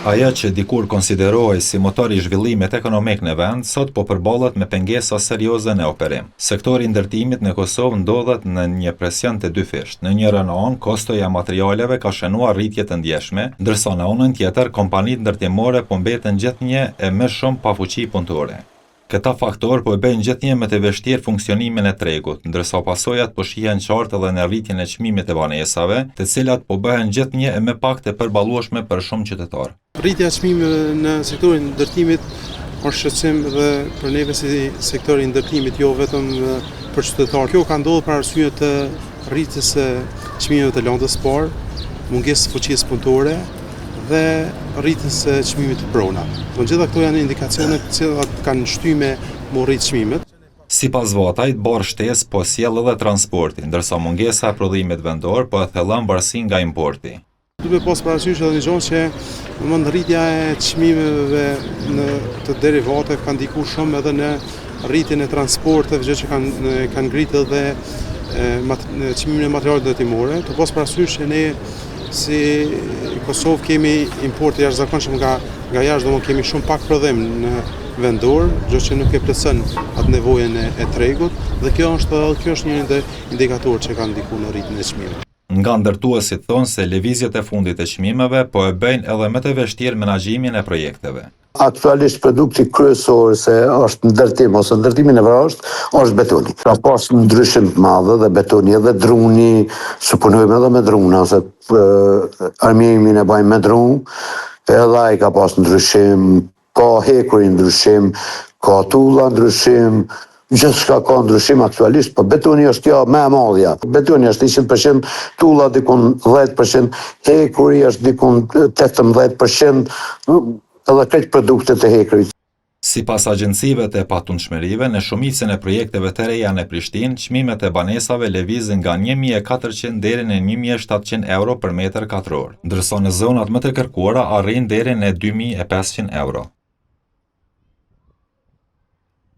Ajo që dikur konsiderohej si motor i zhvillimit ekonomik në vend, sot po përballet me pengesa serioze në operim. Sektori i ndërtimit në Kosovë ndodhet në një presion të dyfisht. Në njërin anë, kostoja e materialeve ka shënuar rritje të ndjeshme, ndërsa në anën tjetër, kompanitë ndërtimore po mbeten gjithnjë e më shumë pa fuqi punëtore. Këta faktor po e bëjnë gjithnjë më të vështirë funksionimin e tregut, ndërsa pasojat po shihen qartë edhe në rritjen e çmimit të banesave, të cilat po bëhen gjithnjë e më pak të përballueshme për shumë qytetarë. Rritja e çmimeve në sektorin e ndërtimit është shqetësim dhe për neve si sektori i ndërtimit, jo vetëm për qytetarë. Kjo ka ndodhur për arsye të rritjes së çmimeve të lëndës parë, mungesë fuqisë punëtore dhe rritjes së çmimit të prona. Gjitha këto janë indikacione të cilat kanë shtyme me rrit çmimet. Sipas Vatajt, barë shtesë po sjell edhe transporti, ndërsa mungesa e prodhimit vendor po e thellon varësinë nga importi. Duhet pas parasysh edhe një gjë që rritja e çmimeve të derivateve ka ndikuar shumë edhe në rritjen e transporteve, gjë që kanë ngritur edhe çmimin e materialeve ndërtimore. Të pas parasysh që ne si Kosovë kemi import jashtëzakonshëm nga jashtë, domethënë kemi shumë pak prodhim në vendor, gjë që nuk e plotson atë nevojën e tregut, dhe kjo është një indikator që ka ndikuar në rritjen e çmimeve. Nga ndërtuesit thonë se lëvizjet e fundit e çmimeve po e bëjnë edhe më të vështirë menaxhimin e projekteve. Aktualisht produkti kryesor se është ndërtim ose ndërtimin e vrasht është betoni. Ka pas ndryshim të madh dhe betoni edhe druni, suponojmë edhe me druna, ose armimin e bajmë me drum, edhe ai ka pas ndryshim, ka hekur ndryshim, ka tulla ndryshim. Gjithçka ka ndryshim aktualisht, po betoni është kjo më e madhja. Betoni është 100%, tulla dikun 10%, hekuri është dikun 18%, edhe këtë produktet e hekurit. Sipas agjencive të patundshmërive, në shumicën e projekteve të reja në Prishtinë, çmimet e banesave lëvizin nga 1.400 deri në 1.700 euro për metër katror, ndërsa në zonat më të kërkuara arrin deri në 2.500 euro.